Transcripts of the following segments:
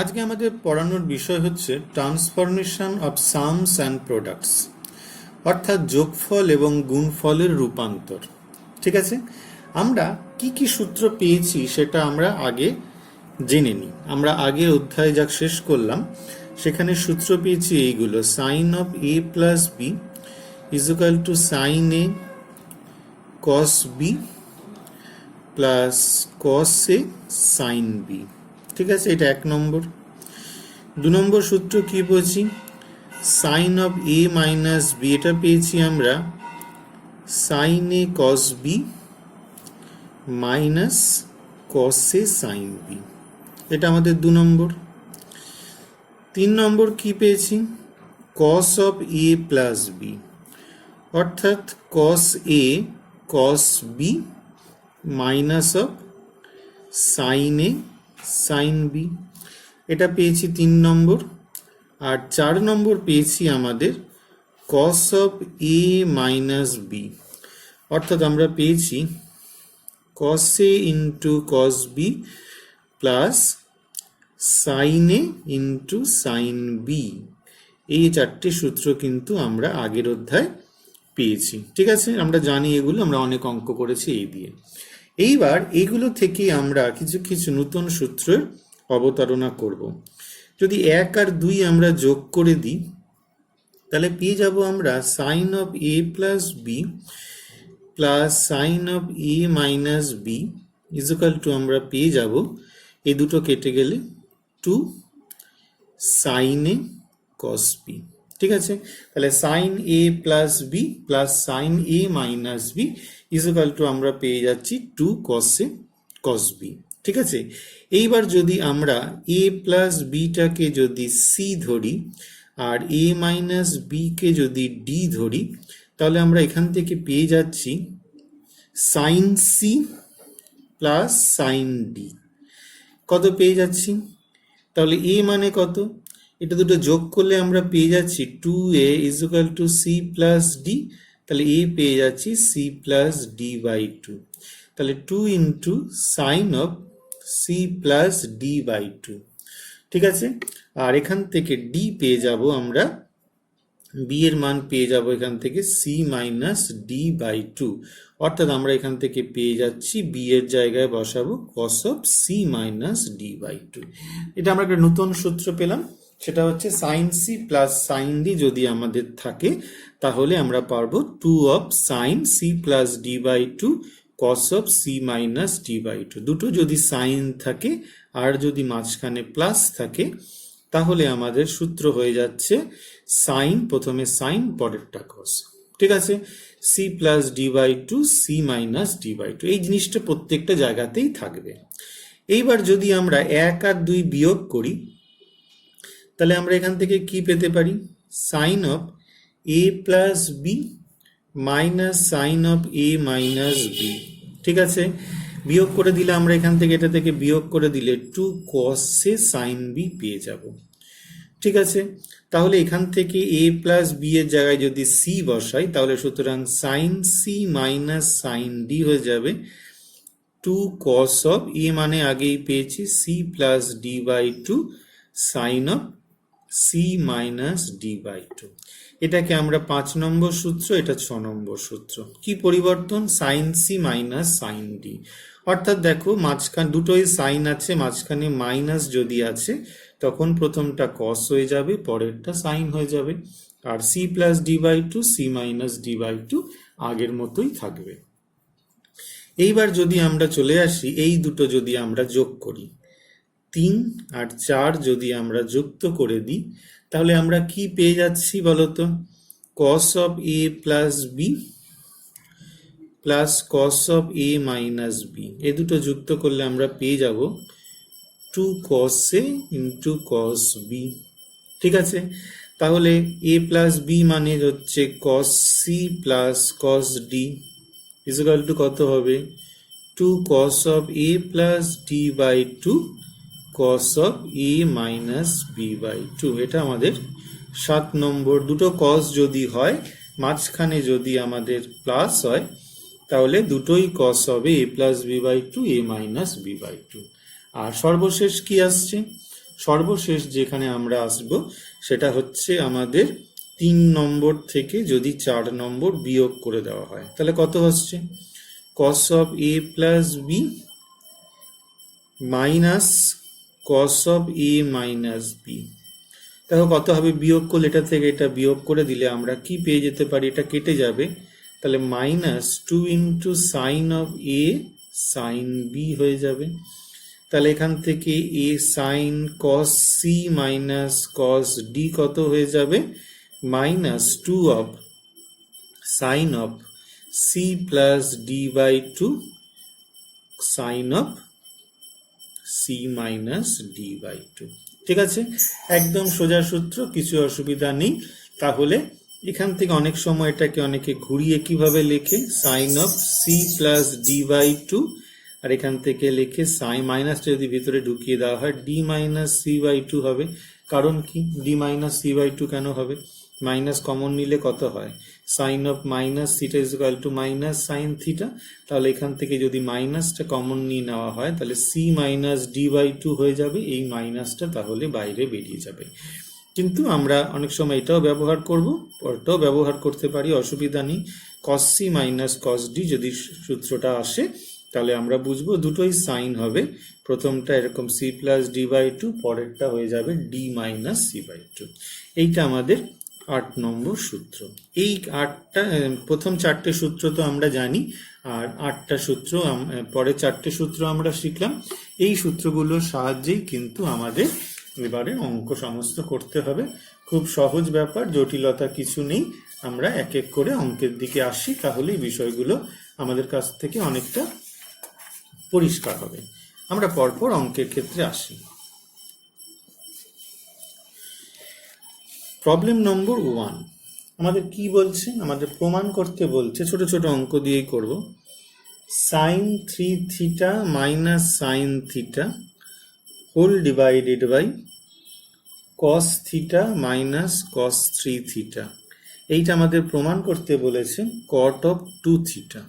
আজকে আমাদের পড়ানোর বিষয় হচ্ছে transformation of sums and products, অর্থাৎ যোগফল এবং গুণফলের রূপান্তর। ঠিক আছে, আমরা কি কি সূত্র পেয়েছি সেটা আমরা আগে জেনে নিই। আমরা আগের অধ্যায় যা শেষ করলাম সেখানে সূত্র পেয়েছি এইগুলো: sine of A plus B is equal to sine A cos B plus cos A sine B. ঠিক আছে, এটা এক নম্বর। দু নম্বর সূত্র কি পেয়েছি? Sine of A minus B, এটা পেয়েছি আমরা sine A cos B minus cos A sine B, এটা আমাদের দু নম্বর। তিন নম্বর কি পেয়েছি? Cos of A plus B, অর্থাৎ cos A cos B minus of sine A sine B, এটা পেয়েছি তিন নম্বর। আর চার নম্বর পেয়েছি আমাদের cos of A minus B, অর্থাৎ আমরা পেয়েছি cos A into cos B plus sine A into sine B. এই চারটি সূত্র কিন্তু আমরা আগের অধ্যায় পেয়েছি। ঠিক আছে, আমরা জানি এগুলো, আমরা অনেক অঙ্ক করেছি এই দিয়ে। এইবার এগুলো থেকে আমরা কিছু কিছু নতুন সূত্রের অবতারণা করব। যদি 1 আর 2 আমরা যোগ করে দিই তাহলে পেয়ে যাব আমরা sine of A plus B plus sine of A minus B is equal to, আমরা পেয়ে যাব এই দুটো কেটে গেলে 2 সাইন এ কস বি। ঠিক আছে, তাহলে sine A plus B plus sine A minus B is equal to আমরা পেয়ে যাচ্ছি 2 কস এ কস বি। ঠিক আছে, এইবার যদি আমরা এ প্লাস বিটাকে যদি সি ধরি আর এ মাইনাস বি কে যদি ডি ধরি তাহলে আমরা এখান থেকে পেয়ে যাচ্ছি sine C plus sine D. কত পেয়ে যাচ্ছি? তাহলে এ মানে কত? এটা দুটো যোগ করলে আমরা পেয়ে যাচ্ছি 2a is equal to C plus D. তাহলে এ পেয়ে যাচ্ছি সি প্লাস ডি বাই 2। তাহলে 2 into sine of C plus D by 2। ঠিক আছে, আর এখান থেকে ডি পেয়ে যাব আমরা, বি এর মান পেয়ে যাব এখান থেকে সি মাইনাস ডি বাই 2, অর্থাৎ আমরা এখান থেকে পেয়ে যাচ্ছি বি এর জায়গায় বসাবো cos of C minus D by 2। এটা আমরা একটা নতুন সূত্র পেলাম, সেটা হচ্ছে sine C plus sine D যদি আমাদের থাকে তাহলে আমরা পারবো 2 of sine C plus D by 2 cos of C minus D by 2। দুটো যদি সাইন থাকে আর যদি মাঝখানে প্লাস থাকে তাহলে আমাদের সূত্র হয়ে যাচ্ছে সাইন, প্রথমে সাইন পরেরটা কস। ঠিক আছে, C plus D by 2 C minus D by 2, এই জিনিসটা প্রত্যেকটা জায়গাতেই থাকবে। এইবার যদি আমরা 1 আর 2 বিয়োগ করি তাহলে আমরা এখান থেকে কি পেতে পারি? Sine of A plus B minus sine of A minus B. ঠিক আছে, বিয়োগ করে দিলে আমরা এখান থেকে, এটা থেকে বিয়োগ করে দিলে 2 cos এ সাইন বি পেয়ে যাব। ঠিক আছে, তাহলে এখান থেকে এ প্লাস বি এর জায়গায় যদি সি বসাই তাহলে সুতরাং sine C minus sine D হয়ে যাবে 2 cos অফ এ মানে আগেই পেয়েছি C plus D by 2 sine of C minus D by 2। এটাকে আমরা 5 নম্বর সূত্র, এটা 6 নম্বর সূত্র। কি পরিবর্তন? Sine C minus sine D, অর্থাৎ দেখো মাঝখানে দুটোই সাইন আছে, মাঝখানে মাইনাস যদি আছে তখন প্রথমটা কস হয়ে যাবে, পরেরটা সাইন হয়ে যাবে। আর C plus D by 2 C minus D by 2 আগের মতোই থাকবে। এইবার যদি আমরা চলে আসি, এই দুটো যদি আমরা যোগ করি, 3 আর 4 যদি আমরা যুক্ত করে দিই তাহলে আমরা কি পেয়ে যাচ্ছি বলতো? Cos of A plus B plus cos of A minus B, এ দুটো যুক্ত করলে আমরা পেয়ে যাব 2 cos A into cos B. ঠিক আছে, তাহলে এ প্লাস বি মানে হচ্ছে cos C plus cos D is equal to কত হবে? 2 cos of A plus D by 2 cos of A minus B by 2। এটা আমাদের 7 নম্বর। দুটো cos যদি হয়, মাঝখানে যদি আমাদের প্লাস হয় তাহলে দুটোই cos হবে A plus B by 2 A minus B by 2। আর সর্বশেষ কি আসছে? সর্বশেষ যেখানে আমরা আসব সেটা হচ্ছে আমাদের 3 নম্বর থেকে যদি 4 নম্বর বিয়োগ করে দেওয়া হয় তাহলে কত হচ্ছে cos of a plus b minus cos of a minus b। দেখো কত হবে বিয়োগ করলে এটা থেকে এটা বিয়োগ করে দিলে আমরা কি পেয়ে যেতে পারি, এটা কেটে যাবে, তাহলে minus 2 into sine of A sine B হয়ে যাবে। তাহলে এখান থেকে এ sine cos C minus cos D কত হয়ে যাবে minus 2 of sine of C plus D by 2 sine of C minus D by 2। ঠিক আছে, একদম সোজা সূত্র, কিছু অসুবিধা নেই। তাহলে এখান থেকে অনেক সময় এটাকে অনেকে ঘুরিয়ে কিভাবে লেখে sine of C plus D by 2, আর এখান থেকে লেখে সাইন মাইনাসটা যদি ভিতরে ঢুকিয়ে দেওয়া হয় ডি মাইনাস সি বাই 2 হবে। কারণ কি ডি মাইনাস সি বাই 2 কেন হবে, মাইনাস কমন নিলে কত হয় sine of minus theta is equal to minus sine theta. তাহলে এখান থেকে যদি মাইনাসটা কমন নিয়ে নেওয়া হয় তাহলে সি মাইনাস ডি বাই 2 হয়ে যাবে, এই মাইনাসটা তাহলে বাইরে বেরিয়ে যাবে। কিন্তু আমরা অনেক সময় এটাও ব্যবহার করব, ওটাও ব্যবহার করতে পারি, অসুবিধা নেই। Cos C minus cos D যদি সূত্রটা আসে তাহলে আমরা বুঝবো দুটোই সাইন হবে, প্রথমটা এরকম সি প্লাস ডি বাই 2, পরেরটা হয়ে যাবে ডি মাইনাস সি বাই 2। এইটা আমাদের 8 নম্বর সূত্র। এই 8টা প্রথম 4টে সূত্র তো আমরা জানি, আর 8টা সূত্র পরে 4টে সূত্র আমরা শিখলাম। এই সূত্রগুলোর সাহায্যেই কিন্তু আমাদের এবারে অঙ্ক সমস্ত করতে হবে। খুব সহজ ব্যাপার, জটিলতা কিছু নেই। আমরা এক এক করে অঙ্কের দিকে আসি, তাহলে বিষয়গুলো আমাদের কাছ থেকে অনেকটা পরিষ্কার হবে। আমরা পরপর অঙ্কের ক্ষেত্রে আসি। প্রবলেম নম্বর 1 আমাদের কি বলছে, আমাদের প্রমাণ করতে বলছে, ছোট ছোট অঙ্ক দিয়েই করব। Sine 3 theta minus sine theta whole divided by cos theta minus cos 3 theta, এইটা আমাদের প্রমাণ করতে বলেছে কট অফ 2 থিটা।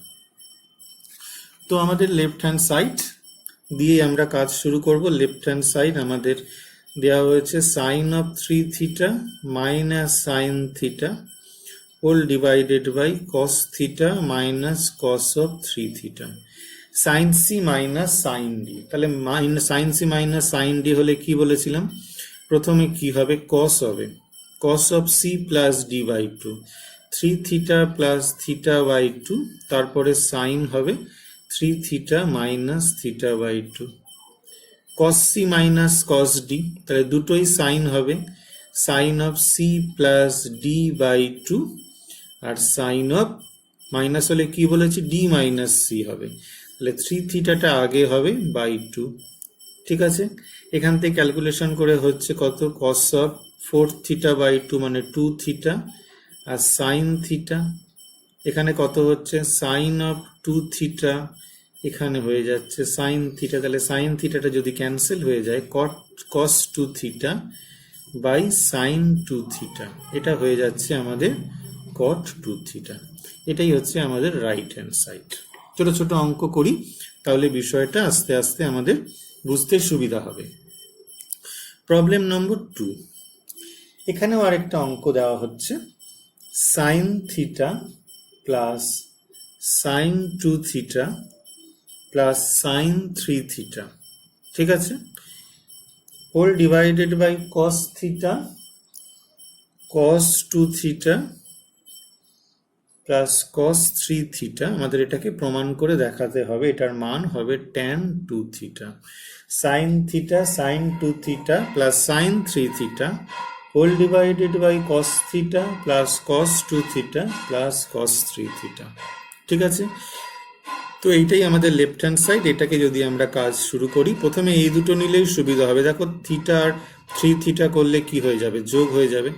তো আমাদের লেফট হ্যান্ড সাইড দিয়ে আমরা কাজ শুরু করব। লেফট হ্যান্ড সাইড আমাদের দেওয়া হয়েছে sine of 3 theta minus sine theta whole divided by cos theta minus cos of 3 theta, sine C minus sine D. তাহলে sine C minus sine D হলে কি বলেছিলাম, প্রথমে কি হবে কস হবে, cos of C plus D by 2, 3 theta plus theta by 2, তারপরে sine হবে 3 theta minus theta by 2, cos c minus cos d, তাহলে দুটোই সাইন হবে, sine of C plus D by 2, আর সাইন অফ মাইনাস হলে কি বলেছি ডি মাইনাস সি হবে, তাহলে 3 থিটাটা আগে হবে বাই 2। ঠিক আছে, এখান থেকে ক্যালকুলেশন করে হচ্ছে কত, cos অফ 4 থিটা বাই 2 মানে 2 থিটা, আর সাইন থিটা এখানে কত হচ্ছে সাইন অফ 2 থিটা, এখানে হয়ে যাচ্ছে সাইন থিটা, তাহলে সাইন থিটাটা যদি ক্যান্সেল হয়ে যায় cos 2 theta by sine 2 theta, এটা হয়ে যাচ্ছে আমাদের cot 2 থিটা। এটাই হচ্ছে আমাদের রাইট হ্যান্ড সাইড। ছোট ছোট অঙ্ক করি, তাহলে বিষয়টা আস্তে আস্তে আমাদের বুঝতে সুবিধা হবে। প্রবলেম নম্বর 2, এখানেও আরেকটা অঙ্ক দেওয়া হচ্ছে sine theta plus sine 2 theta plus sine 3 theta. ঠিক আছে, whole divided by cos theta cos 2 theta plus cos 3 theta. আমাদের এটাকে প্রমাণ করে দেখাতে হবে, এটার মান হবে tan 2 theta. Sine theta sine 2 theta plus sine 3 theta whole divided by cos theta plus cos 2 theta plus cos 3 theta. ঠিক আছে, তো এইটাই আমাদের লেফট হ্যান্ড সাইড। এটাকে যদি আমরা কাজ শুরু করি, প্রথমে এই দুটো নিলেই সুবিধা হবে। দেখো থিটা আর 3 থিটা করলে কি হয়ে যাবে, যোগ হয়ে যাবে।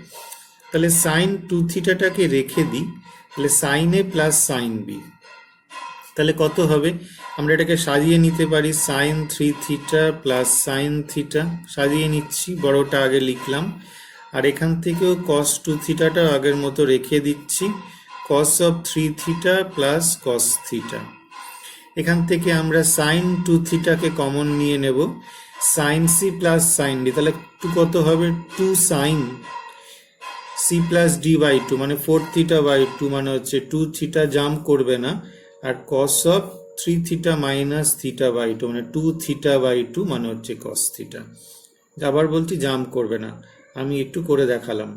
তাহলে সাইন 2 থিটাটাকে রেখে দিই, তাহলে sine A plus sine B, তাহলে কত হবে, আমরা এটাকে সাজিয়ে নিতে পারি sine 3 theta plus sine theta, সাজিয়ে নিচ্ছি, বড়টা আগে লিখলাম, আর এখান থেকেও কস 2 থিটাটা আগের মতো রেখে দিচ্ছি, cos of 3 theta plus cos theta. এখান থেকে আমরা সাইন 2 থিটাকে কমন নিয়ে নেব, sine C plus sine D, তাহলে টু কত হবে, two sine C plus D by two, মানে 4 থিটা বাই টু, মানে হচ্ছে 2 থিটা জাম্প করবে না, আর cos of 3 theta minus theta by two, মানে 2 থিটা বাই টু, মানে হচ্ছে কস থিটা। আবার বলছি জাম্প করবে না, আমি একটু করে দেখালাম।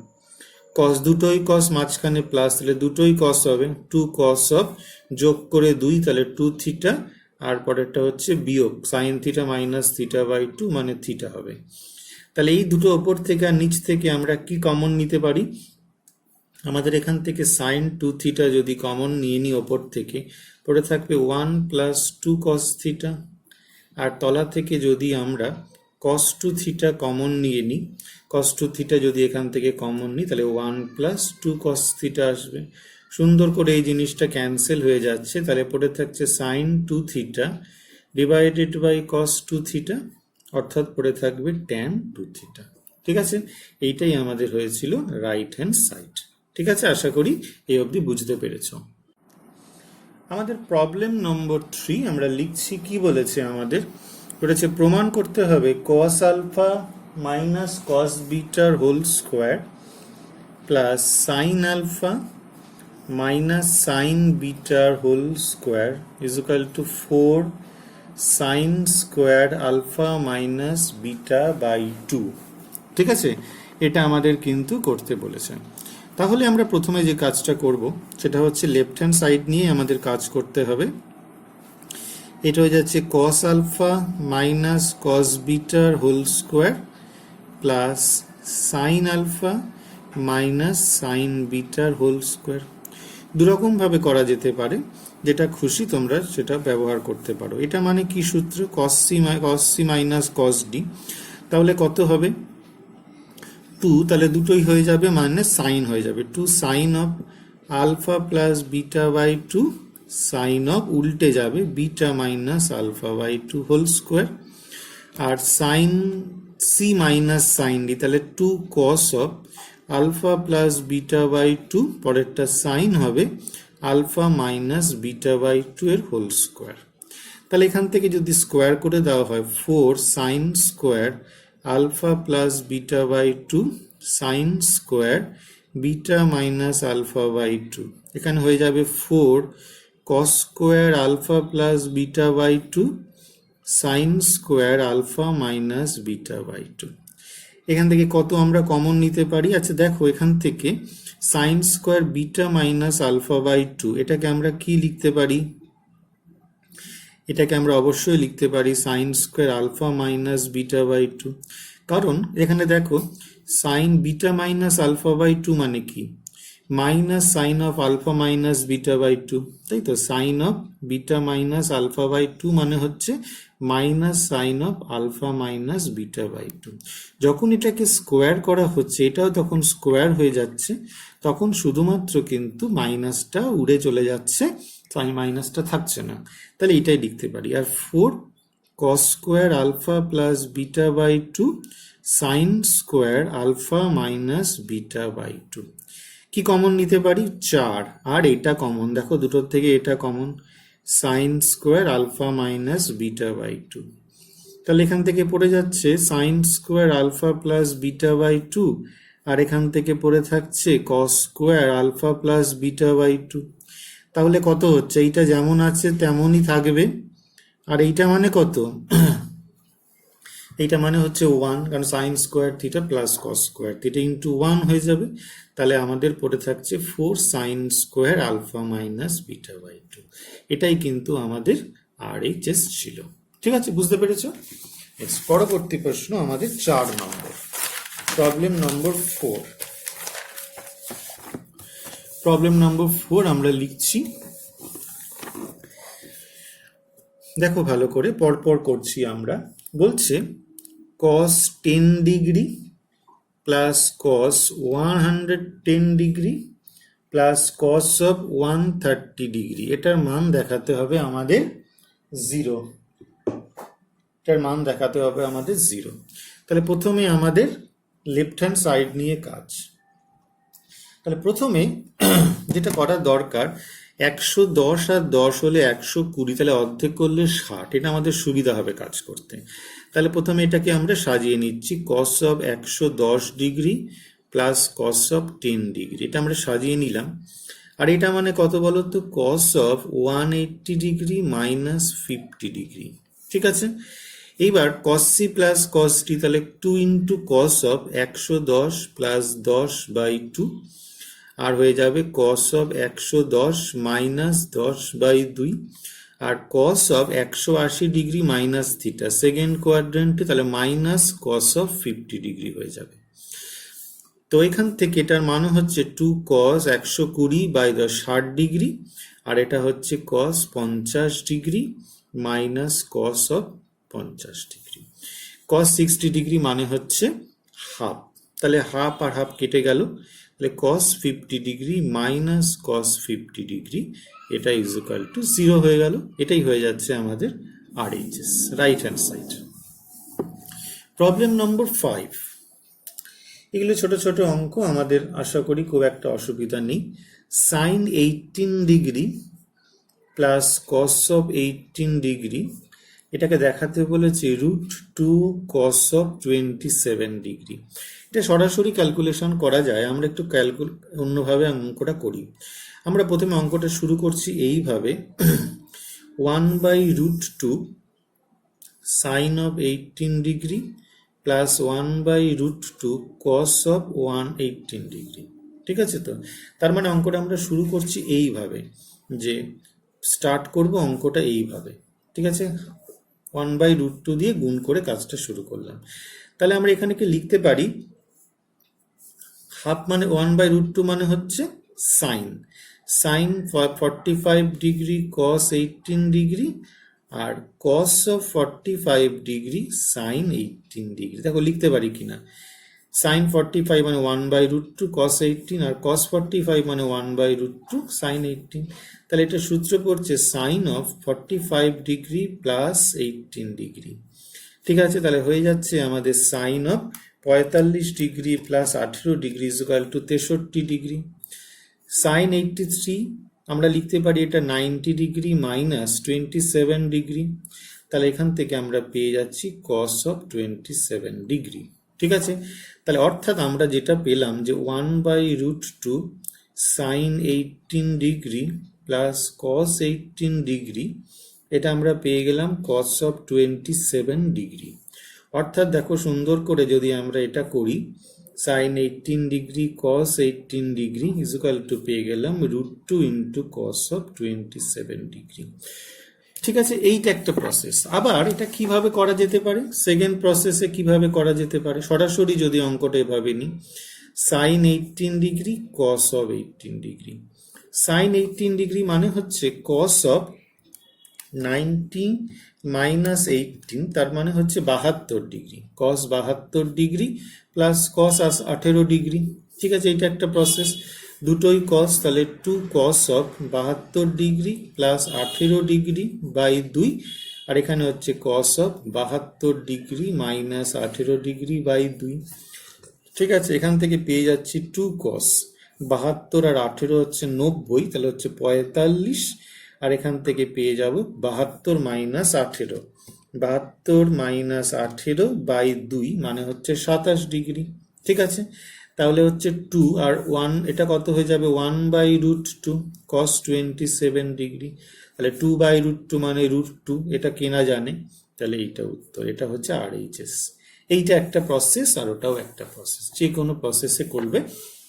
কস দুটোই কস, মাঝখানে প্লাস, তাহলে দুটোই কস হবে, 2 কস অফ যোগ করে 2, তাহলে 2 থিটা, আর পরেরটা হচ্ছে বিয়োগ sine theta minus theta by two, মানে থিটা হবে। তাহলে এই দুটো ওপর থেকে আর নিচ থেকে আমরা কি কমন নিতে পারি, আমাদের এখান থেকে সাইন 2 থিটা যদি কমন নিয়ে নিই ওপর থেকে, পড়ে থাকবে 1 প্লাস 2 কস থিটা, আর তলা থেকে যদি আমরা cos 2 থিটা কমন নিয়ে নিই, cos 2 থিটা যদি এখান থেকে কমন নিই, তাহলে 1 প্লাস 2 cos থিটা আসবে। সুন্দর করে এই জিনিসটা ক্যান্সেল হয়ে যাচ্ছে, তাহলে পড়ে থাকছে sine 2 theta divided by cos 2 theta, অর্থাৎ পড়ে থাকবে tan 2 থিটা। ঠিক আছে, এইটাই আমাদের হয়েছিল রাইট হ্যান্ড সাইড। ঠিক আছে, আশা করি এই অবধি বুঝতে পেরেছো। আমাদের প্রবলেম নম্বর 3 আমরা লিখছি, কি বলেছে আমাদের, বলেছে প্রমাণ করতে হবে cos আলফা মাইনাস cos বিটার whole square plus sine alpha minus sine বিটার whole square is equal to 4 sine square alpha minus beta by 2। ঠিক আছে, এটা আমাদের কিন্তু করতে বলেছে। তাহলে আমরা প্রথমে যে কাজটা করব সেটা হচ্ছে লেফট হ্যান্ড সাইড নিয়ে আমাদের কাজ করতে হবে। এটা হয়ে যাচ্ছে cos আলফা মাইনাস cos বিটার whole square plus sine alpha minus sine বিটার হোল স্কোয়ার। দুরকম ভাবে করা যেতে পারে, যেটা খুশি তোমরা সেটা ব্যবহার করতে পারো। এটা মানে কি সূত্র, cos c minus cos d, তাহলে কত হবে 2, তাহলে দুটোই হয়ে যাবে মানে সাইন হয়ে যাবে, 2 sine of alpha plus beta by 2 sine of উল্টে যাবে beta minus alpha by 2 whole square, আর sine C minus sine D, তাহলে 2 cos of alpha plus beta by 2, পরেরটা সাইন হবে আলফা মাইনাস বিটা বাই 2 এর whole square. তাহলে এখান থেকে যদি স্কোয়ার করে দেওয়া হয় 4 sine square alpha plus beta by 2 sine square beta minus alpha by 2, এখানে হয়ে যাবে 4 cos square alpha plus beta by 2 sine square alpha minus beta by 2। এখান থেকে কত আমরা কমন নিতে পারি, আচ্ছা দেখো এখান থেকে sine square beta minus alpha by 2, এটাকে আমরা কি লিখতে পারি, এটাকে আমরা অবশ্যই লিখতে পারি sine square alpha minus beta by 2, কারণ এখানে দেখো sine beta minus alpha by 2 মানে কি, minus sine of alpha minus beta by 2, তাই তো, sine of beta minus alpha by 2 মানে হচ্ছে minus sine of alpha minus beta by 2। যখন এটাকে স্কোয়ার করা হচ্ছে, এটাও তখন স্কোয়ার হয়ে যাচ্ছে, তখন শুধুমাত্র কিন্তু মাইনাসটা উড়ে চলে যাচ্ছে, তাই মাইনাসটা থাকছে না, তাহলে এটাই লিখতে পারি। আর 4 cos square alpha plus beta by 2 sine square alpha minus beta by 2। কি কমন নিতে পারি, 4, আর এটা কমন, দেখো দুটোর থেকে এটা common, sine square alpha minus beta by 2, তাহলে এখান থেকে পড়ে যাচ্ছে sine square alpha plus beta by 2, আর এখান থেকে পড়ে থাকছে cos square alpha plus beta by 2। তাহলে কত হচ্ছে, এইটা যেমন আছে তেমনই থাকবে, আর এইটা মানে কত, এইটা মানে হচ্ছে 1, কারণ sine square theta plus cos square theta into 1 হয়ে যাবে, তাহলে আমাদের পড়ে থাকছে 4 sine square alpha minus beta by 2। এটাই কিন্তু আমাদের RHS ছিল। ঠিক আছে, বুঝতে পেরেছো? পরবর্তী প্রশ্ন আমাদের 4 নম্বর, প্রবলেম নম্বর 4। প্রবলেম নম্বর 4 আমরা লিখছি, দেখো ভালো করে পরপর করছি আমরা। বলছে cos 10 degree plus cos 110 degree plus cos of 130 degree, এটার মান দেখাতে হবে আমাদের 0, এটার মান দেখাতে হবে আমাদের 0। তাহলে প্রথমে আমাদের লেফট হ্যান্ড সাইড নিয়ে কাজ। তাহলে প্রথমে যেটা করার দরকার, 110 আর 10 হলে 120, তাহলে অর্ধেক করলে 60। এটা আমাদের সুবিধা হবে কাজ করতে। তাহলে প্রথমে এটাকে আমরা সাজিয়ে নিচ্ছি, cos of 110 degree plus cos of 10 degree, এটা আমরা সাজিয়ে নিলাম। আর এটা মানে কত বলো তো, cos of 180 degree minus 50 degree. ঠিক আছে, এইবার cos c plus cos t, তাহলে 2 ইন্টু cos অফ 110 প্লাস 10/2, আর হয়ে যাবে cos অফ 110 মাইনাস 10/2, আর cos of 180 degree minus theta second কোয়াড্রেন্টে, তাহলে মাইনাস cos অফ 50 ডিগ্রি হয়ে যাবে। তো এখান থেকে এটার মান হচ্ছে 2 cos 120/10 60 ডিগ্রি, আর এটা হচ্ছে cos 50 degree minus cos of 50 degree. cos 60 degree মানে হচ্ছে হাফ, তাহলে হাফ আর হাফ কেটে গেল, তাহলে cos 50 degree minus cos 50 degree, এটা ইজ ইকুয়াল টু 0 হয়ে গেল। এটাই হয়ে যাচ্ছে আমাদের RHS, right hand side. Problem নম্বর 5। এগুলো ছোট ছোট অঙ্ক, আমাদের আশা করি খুব একটা অসুবিধা নেই। Sine 18 degree plus cos of 18 degree, এটাকে দেখাতে বলেছে √2 cos অফ 27 ডিগ্রি। এটা সরাসরি ক্যালকুলেশন করা যায়, আমরা একটু অন্যভাবে অঙ্কটা করি। আমরা প্রথমে অঙ্কটা শুরু করছি এইভাবে, 1/√2 sine of 18 degree plus 1/√2 cos of 118 degree. ঠিক আছে, তো তার মানে অঙ্কটা আমরা শুরু করছি এইভাবে, যে স্টার্ট করব অঙ্কটা এইভাবে। ঠিক আছে, 1/√2 দিয়ে গুণ করে কাজটা শুরু করলাম। তাহলে আমরা এখানে কি লিখতে পারি, হাফ মানে 1/√2 মানে হচ্ছে সাইন 45 ডিগ্রি cos 18 ডিগ্রি, আর cos of 45 degree sine 18 degree. দেখো লিখতে পারি কিনা, সাইন 45 মানে 1/√2 cos 18, আর cos 45 মানে 1/√2 সাইন 18। তাহলে এটা সূত্র পড়ছে sine of 45 degree plus 18 degree. ঠিক আছে, তাহলে হয়ে যাচ্ছে আমাদের sine of 45 degree plus 18 degree is equal to 63 degree. Sine 83 আমরা লিখতে পারি এটা 90 ডিগ্রি মাইনাস 27 ডিগ্রি, তাহলে এখান থেকে আমরা পেয়ে যাচ্ছি cos অফ 27 ডিগ্রি। ঠিক আছে, তাহলে অর্থাৎ আমরা যেটা পেলাম যে 1/√2 sine 18 degree plus cos 18 degree, এটা আমরা পেয়ে গেলাম cos অফ 27 ডিগ্রি। অর্থাৎ দেখো সুন্দর করে যদি আমরা এটা করি, sine 18 degree cos 18 degree is equal to পেয়ে গেলাম √2 ইন্টু cos অফ 27 ডিগ্রি। ঠিক আছে, এইটা একটা প্রসেস। আবার এটা কিভাবে করা যেতে পারে, সেকেন্ড প্রসেসে কিভাবে করা যেতে পারে, সরাসরি যদি অঙ্কটা এভাবে নিই, sine 18 degree cos of 18 degree. Sine 18 degree মানে হচ্ছে cos অফ 90 মাইনাস 18, তার মানে হচ্ছে 72 degree, cos 72 degree plus cos 18 degree. ঠিক আছে, এটা একটা প্রসেস, দুটোই cos, তাহলে 2 cos of 72 degree plus 18 degree by 2, আর এখানে হচ্ছে cos of 72 degree minus 18 degree by 2। ঠিক আছে, এখান থেকে পেয়ে যাচ্ছি 2 cos 72 আর 18 হচ্ছে 90, তাহলে হচ্ছে 45, আর এখান থেকে পেয়ে যাব 72 মাইনাস 18, 72 মাইনাস 18 বাই 2 মানে হচ্ছে 27 ডিগ্রি। ঠিক আছে, তাহলে হচ্ছে 2 আর 1, এটা কত হয়ে যাবে 1/√2 cos 27 ডিগ্রি, তাহলে 2/√2 মানে √2, এটা কেনা জানে, তাহলে এইটা উত্তর, এটা হচ্ছে RHS। এইটা একটা প্রসেস, আর ওটাও একটা প্রসেস, যে কোনো প্রসেসে করবে,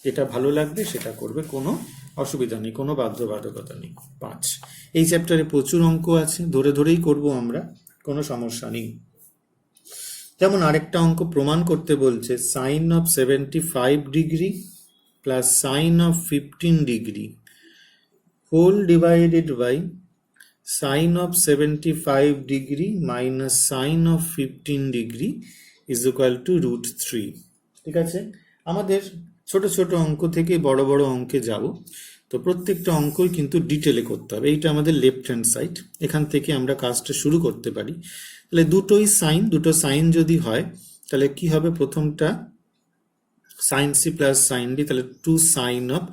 যেটা ভালো লাগবে সেটা করবে, কোনো অসুবিধা নেই, কোনো বাধ্যবাধকতা নেই। 5, এই চ্যাপ্টারে প্রচুর অঙ্ক আছে, ধরে ধরেই করব আমরা, কোনো সমস্যা নেই। যেমন আরেকটা অঙ্ক প্রমাণ করতে বলছে, sine of 75 degree plus sine of 15 degree whole divided by sine of 75 degree minus sine of 15 degree is equal to √3। ঠিক আছে, আমাদের ছোট ছোট অঙ্ক থেকে বড় বড় অঙ্কে যাব, তো প্রত্যেকটা অঙ্কই কিন্তু ডিটেলে করতে হবে। এইটা আমাদের লেফট হ্যান্ড সাইড, এখান থেকে আমরা কাজটা শুরু করতে পারি। তাহলে দুটো সাইন যদি হয় তাহলে কি হবে, প্রথমটা sine C plus sine D, তাহলে 2 সাইন অফ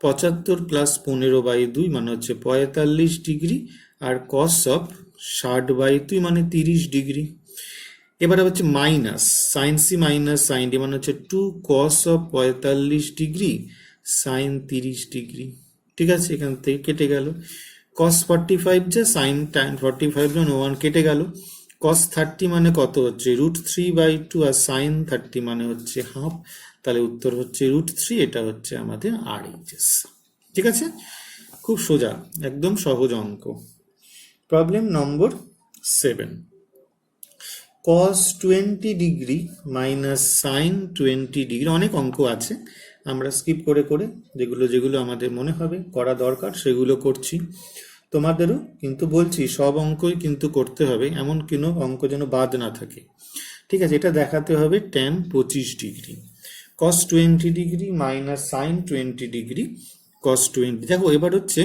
75 প্লাস 15/2 মানে হচ্ছে 45 ডিগ্রি, আর কস অফ 60/2 মানে 30 ডিগ্রি। এবারে হচ্ছে minus sine C minus sine D মানে হচ্ছে 2 cos of 45 degree sine 30 degree. ঠিক আছে, এখান থেকে কেটে গেল কস 45 যা সাইন টাইম 45 জন 1 কেটে গেল। কস 30 মানে কত হচ্ছে √3/2, আর সাইন 30 মানে হচ্ছে হাফ, তাহলে উত্তর হচ্ছে √3। এটা হচ্ছে আমাদের RHS। ঠিক আছে, খুব সোজা, একদম সহজ অঙ্ক। প্রবলেম নম্বর 7, cos 20 degree minus sign 20 degree. অনেক অঙ্ক আছে, আমরা স্কিপ করে করে যেগুলো আমাদের মনে হবে করা দরকার সেগুলো করছি। তোমাদেরও কিন্তু বলছি সব অঙ্কই কিন্তু করতে হবে, এমন কোনো অঙ্ক যেন বাদ না থাকে। ঠিক আছে, এটা দেখাতে হবে tan 25 degree, cos 20 degree minus sign 20 degree cos 20। দেখো এবার হচ্ছে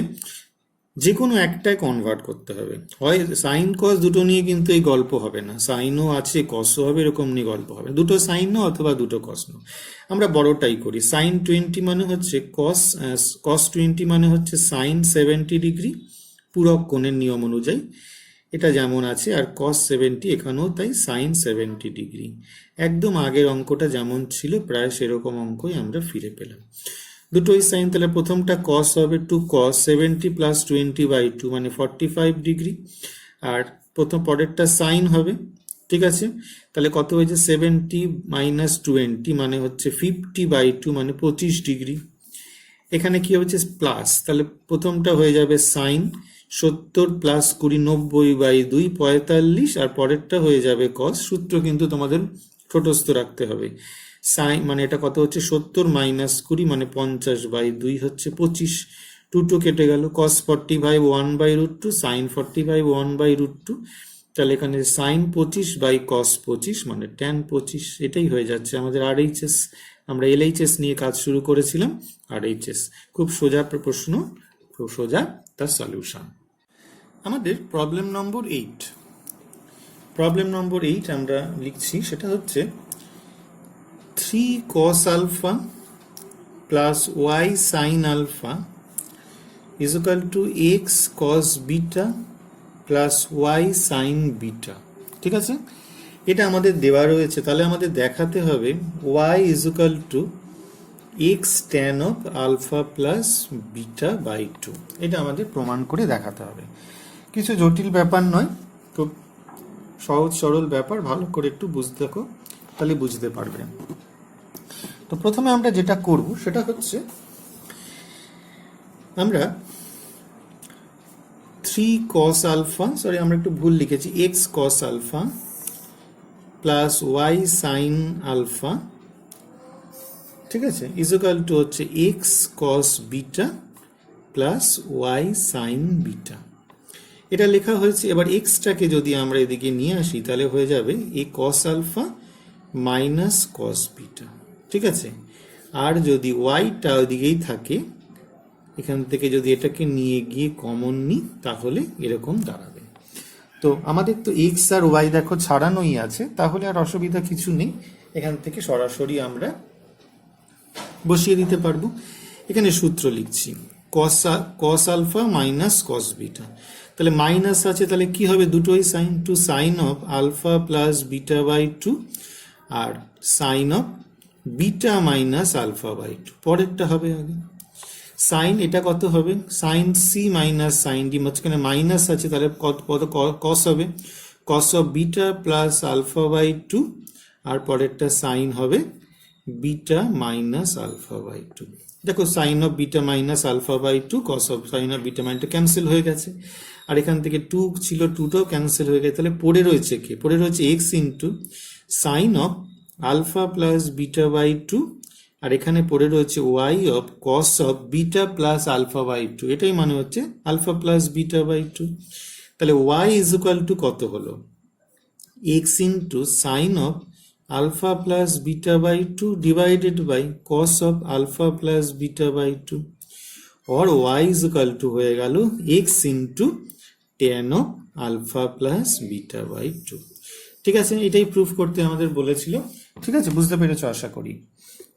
যে কোনো একটায় কনভার্ট করতে হবে, হয় সাইন কস দুটো নিয়ে কিন্তু এই গল্প হবে না, সাইনও আছে কসও হবে, এরকম নিয়ে গল্প হবে। দুটো সাইন নাও অথবা দুটো কস নাও, আমরা বড়টাই করি। সাইন 20 মানে হচ্ছে কস 20 মানে হচ্ছে সাইন 70 ডিগ্রি পূরক কোণের নিয়ম অনুযায়ী, এটা যেমন আছে, আর কস 70 এখানেও তাই সাইন 70 ডিগ্রি। একদম আগের অঙ্কটা যেমন ছিল প্রায় সেরকম অঙ্কই আমরা ফিরে পেলাম। দুটোই সাইন, তাহলে প্রথমটা কস হবে 2 cos 70 প্লাস 20/2 মানে 45 ডিগ্রি, আর পরেরটা সাইন হবে। ঠিক আছে, তাহলে কত হয়েছে 70 মাইনাস 20 মানে হচ্ছে 50/2 মানে 25 ডিগ্রি। এখানে কি হচ্ছে প্লাস, তাহলে প্রথমটা হয়ে যাবে সাইন 70 প্লাস 20 90/2 45, আর পরেরটা হয়ে যাবে কস। সূত্র কিন্তু তোমাদের ঠোঁটস্থ রাখতে হবে। সাইন মানে এটা কত হচ্ছে 70 মাইনাস 20 মানে 50/2 হচ্ছে 25, 2 কেটে গেল। cos 40 1/√2 সাইন 40 1/√2, তাহলে এখানে সাইন 25/cos 25 মানে tan 25। এটাই হয়ে যাচ্ছে আমাদের RHS। আমরা LHS নিয়ে কাজ শুরু করেছিলাম, RHS খুব সোজা প্রশ্ন, খুব সোজা তার সলিউশন। আমাদের প্রবলেম নম্বর 8, প্রবলেম নম্বর 8 আমরা লিখছি, সেটা হচ্ছে 3 cos alpha plus y sin alpha is equal to x cos beta plus y sin beta। ঠিক আছে, এটা আমাদের দেওয়া রয়েছে, তাহলে আমাদের দেখাতে হবে y is equal to x tan of alpha plus beta by 2। এটা আমাদের প্রমাণ করে দেখাতে হবে, কিছু জটিল ব্যাপার নয়, খুব সহজ সরল ব্যাপার, ভালো করে একটু বুঝতে থাকো তাহলে বুঝতে পারবে। তো প্রথমে আমরা যেটা করব সেটা হচ্ছে আমরা 3 cos alpha, সরি আমরা একটু ভুল লিখেছি, x cos alpha plus y sin alpha, ঠিক আছে, ইজ ইকুয়াল টু হচ্ছে x cos beta plus y sin beta। এটা লেখা হয়েছে। এবার এক্সটাকে যদি আমরা এদিকে নিয়ে আসি তাহলে হয়ে যাবে এ cos alpha minus cos beta। ঠিক আছে, আর যদি ওয়াইটা ওইদিকেই থাকে, এখান থেকে যদি এটাকে নিয়ে গিয়ে কমন নিই তাহলে এরকম দাঁড়াবে। তো আমাদের তো এক্স আর ওয়াই দেখো ছাড়ানোই আছে, তাহলে আর অসুবিধা কিছু নেই, এখান থেকে সরাসরি আমরা বসিয়ে দিতে পারবো। এখানে সূত্র লিখছি cos alpha minus cos beta, তাহলে মাইনাস আছে, তাহলে কি হবে দুটোই sine, two sine of alpha plus beta by 2 আর sine of beta minus alpha by 2। পরেরটা হবে আগে সাইন, এটা কত হবে sine C minus sine D, মাঝখানে মাইনাস আছে, তাহলে কত কস হবে cos of beta plus alpha by 2, আর পরেরটা সাইন হবে বিটা মাইনাস আলফা বাই 2। দেখো sine of beta minus alpha by 2 cos of sine of beta minus cancel হয়ে গেছে, আর এখান থেকে 2 ছিল 2টাও ক্যান্সেল হয়ে গেছে, তাহলে পড়ে রয়েছে কি, পড়ে রয়েছে x into sine of alpha plus beta by 2, আর এখানে পড়ে রয়েছে y of cos of beta plus alpha by 2, এটাই মানে হচ্ছে আলফা প্লাস বিটা বাই 2। তাহলে ওয়াই ইজ ইকুয়াল টু কত হলো x into sine of alpha plus beta by 2 divided by cos of alpha plus beta by 2, or y is equal to হয়ে গেল x into tan of alpha plus beta by 2। ঠিক আছে, এটাই proof করতে আমাদের বলেছিল। ঠিক আছে, বুঝতে পেরেছো আশা করি।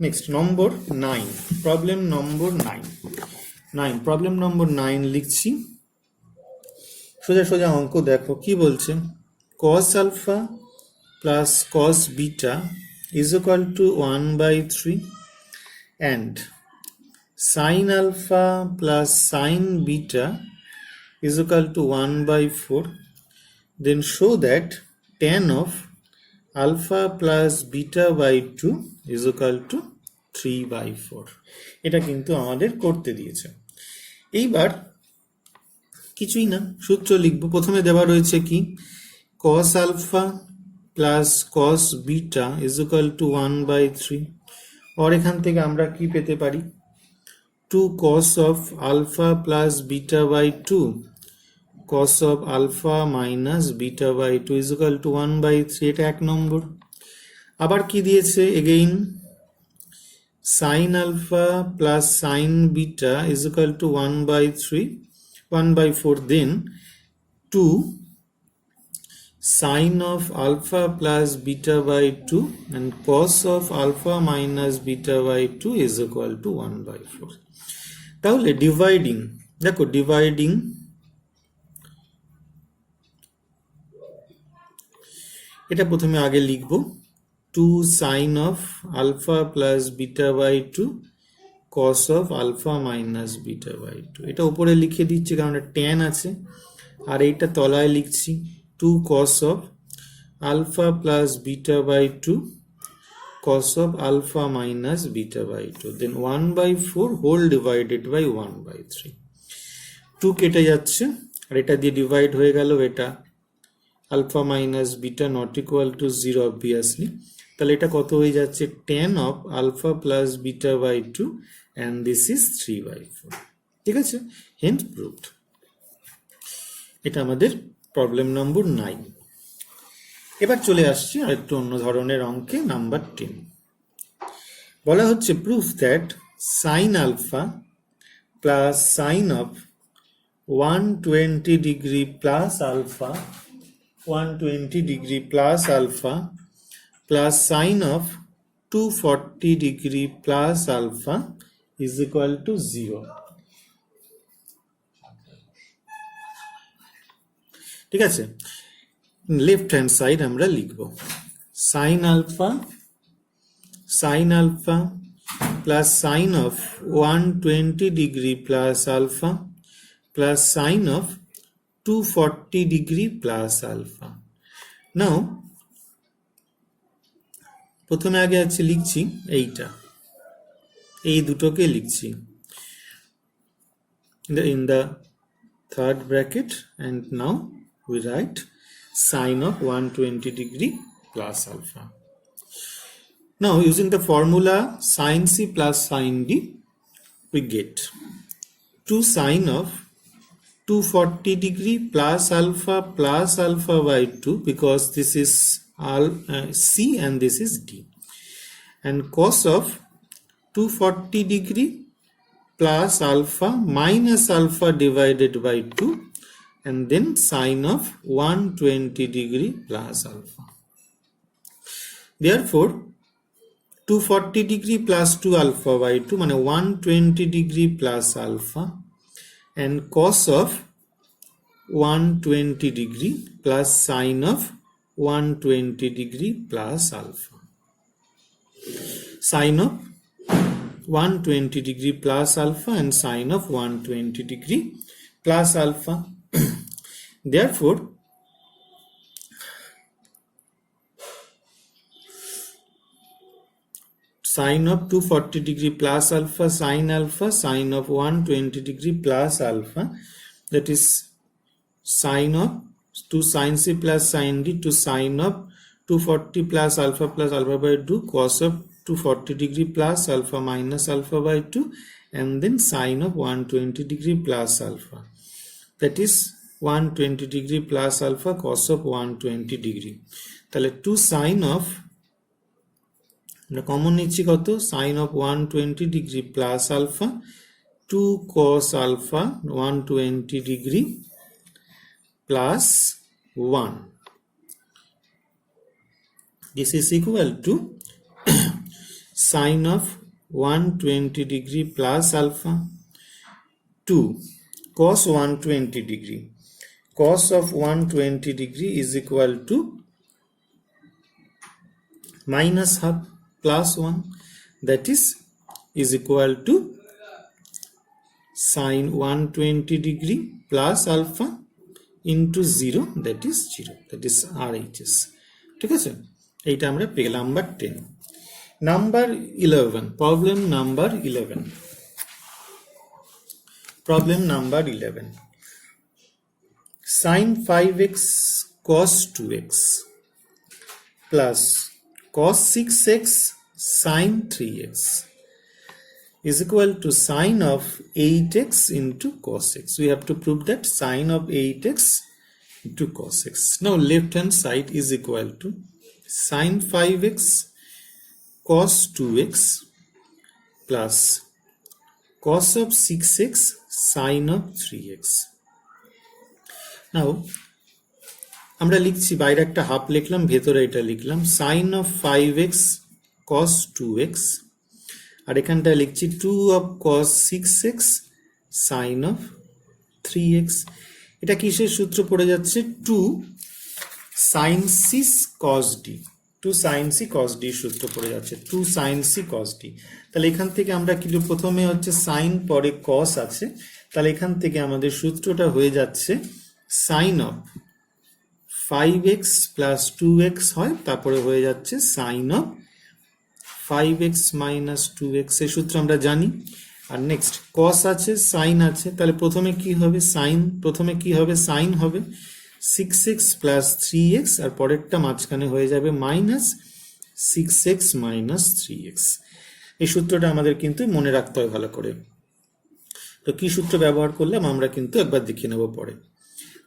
নেক্সট নম্বর 9, প্রবলেম নম্বর 9, প্রবলেম নম্বর 9 লিখছি। সোজা সোজা অঙ্ক দেখো কি বলছে। cos alpha plus cos beta is equal to 1/3 and sin alpha plus sin beta is equal to 1/4. Then show that tan of alpha plus beta by 2 is equal to 3/4. এটা কিন্তু আমাদের করতে দিয়েছে। এইবার কিছুই না, সূত্র লিখব। প্রথমে দেওয়া রয়েছে কি, cos alpha plus cos beta is equal to 1/3, আর এখান থেকে আমরা কি পেতে পারি, 2 cos of alpha plus beta by 2, cos of alpha minus beta by 2 is equal to 1/3, এটা 1 নম্বর। আবার কি দিয়েছে, again sin alpha plus sin beta is equal to 1/4, then 2 sin of alpha plus beta by 2 and cos of alpha minus beta by 2 is equal to 1/4. তাহলে dividing, দেখো dividing এটা প্রথমে আগে লিখব, 2 sin of alpha plus beta by 2 cos of alpha minus beta by 2, এটা উপরে লিখে দিচ্ছি কারণ tan আছে। আর এইটা তলায় লিখছি 2 cos of alpha plus beta by 2 cos of alpha minus beta by 2, then 1/4 whole divided by 1/3, 2 কেটে যাচ্ছে আর এটা দিয়ে ডিভাইড হয়ে গেল, এটা alpha minus beta not equal to 0 obviously, তাহলে এটা কত হয়ে যাচ্ছে, tan of alpha plus beta by 2 and this is 3/4, ঠিক আছে, hence proved। এটা আমাদের প্রবলেম নম্বর 9। এবার চলে আসছি আর একটু অন্য ধরনের অঙ্কে, নাম্বার 10। বলা হচ্ছে proof that sin alpha plus sin of 120 degree plus alpha 120 degree plus alpha plus sin of 240 degree plus alpha is equal to 0, ঠিক আছে। লেফট হ্যান্ড সাইড আমরা লিখব sin alpha plus sin of 120 degree plus alpha plus sin of 240 degree plus alpha. Now প্রথমে আগে আছে লিখছি এইটা, এই দুটোকে লিখছি in the third bracket and now we write sin of 120 degree plus alpha. Now using the formula sin C plus sin D, we get 2 sin of 240 degree plus alpha by 2 because this is C and this is D, and cos of 240 degree plus alpha minus alpha divided by 2 and then sin of 120 degree plus alpha. Therefore 240 degree plus 2 alpha by 2 মানে 120 degree plus alpha and cos of 120 degree plus sin of 120 degree plus alpha. Sin of 120 degree plus alpha and sin of 120 degree plus alpha. Therefore sin of 240 degree plus alpha sin of 120 degree plus alpha, that is sin of 2 sin C plus sin D to sin of 240 plus alpha by 2 cos of 240 degree plus alpha minus alpha by 2 and then sin of 120 degree plus alpha, that is 120 degree plus alpha cos of 120 degree. তাহলে 2 sin of common নিচ্ছি কত, sin of 120 degree plus alpha 2 cos alpha 120 degree plus 1, this is equal to sine of 120 degree plus alpha, 2 cos 120 degree. Cos of 120 degree is equal to minus half plus 1, that is equal to sine 120 degree plus alpha into 0, that is 0, that is RHS. ঠিক আছে, এইটা আমরা পেলাম। Number 10, number 11, problem number 11, problem number 11, sin 5x cos 2x plus cos 6x sin 3x is equal to sine of 8x into cos x. We have to prove that sine of 8x into cos x. Now left hand side is equal to sine 5x cos 2x plus cos of 6x sine of 3x. Now আমরা লিখছি, বাইরে একটা half লিখলাম, ভেতরে এটা লিখলাম, sign of 5x cos 2x, আর এখানটা লিখছি 2 of cos 6x sign of 3x। এটা কিসের সূত্র পড়ে যাচ্ছে? 2 sin c cos d, 2 sin c cos d সূত্র পড়ে যাচ্ছে, 2 sin c cos d। তাহলে এখান থেকে আমরা কিন্তু প্রথমে হচ্ছে সাইন, পরে cos আছে, তাহলে এখান থেকে আমাদের সূত্রটা হয়ে যাচ্ছে sign of 5x plus 2x হয়, তারপরে হয়ে যাচ্ছে sign of 5x minus 2x, এই সূত্র আমরা জানি। আর নেক্সট cos আছে, সাইন আছে, তাহলে প্রথমে কি হবে? সাইন, প্রথমে কি হবে? সাইন হবে 6x plus 3x, আর পরেরটা মাঝখানে হয়ে যাবে মাইনাস 6x minus 3x। এই সূত্রটা আমাদের কিন্তু মনে রাখতে হয় ভালো করে। তো কি সূত্র ব্যবহার করলাম আমরা কিন্তু একবার দেখে নেব পরে।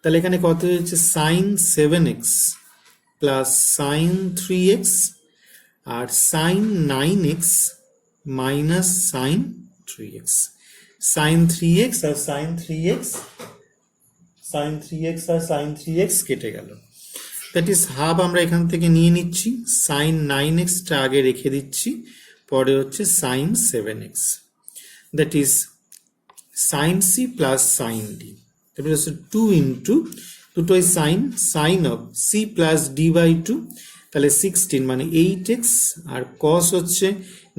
তাহলে এখানে কত হয়েছে? Sine 7x plus sine 3x আর sine 9x minus sine 3x। Sine 3x আর সাইন 3x, সাইন 3x আর সাইন 3x কেটে গেল, দ্যাট ইজ হাফ আমরা এখান থেকে নিয়ে নিচ্ছি, সাইন 9x টা আগে রেখে দিচ্ছি, পরে হচ্ছে sine 7x, that is sine c plus sine d। তারপরে হচ্ছে 2 ইন্টু দুটোই sine, sine of c plus d by 2, তাহলে 16 মানে 8x, আর cos হচ্ছে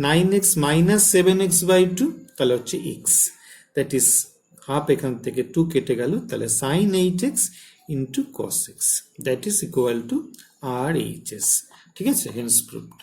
9x মাইনাস 7x বাই 2, তাহলে হচ্ছে x, দ্যাট ইজ হাফ এখান থেকে 2 কেটে গেল, তাহলে sine 8x into cos x, that is equal to RHS। ঠিক আছে, হেন্স প্রুভড।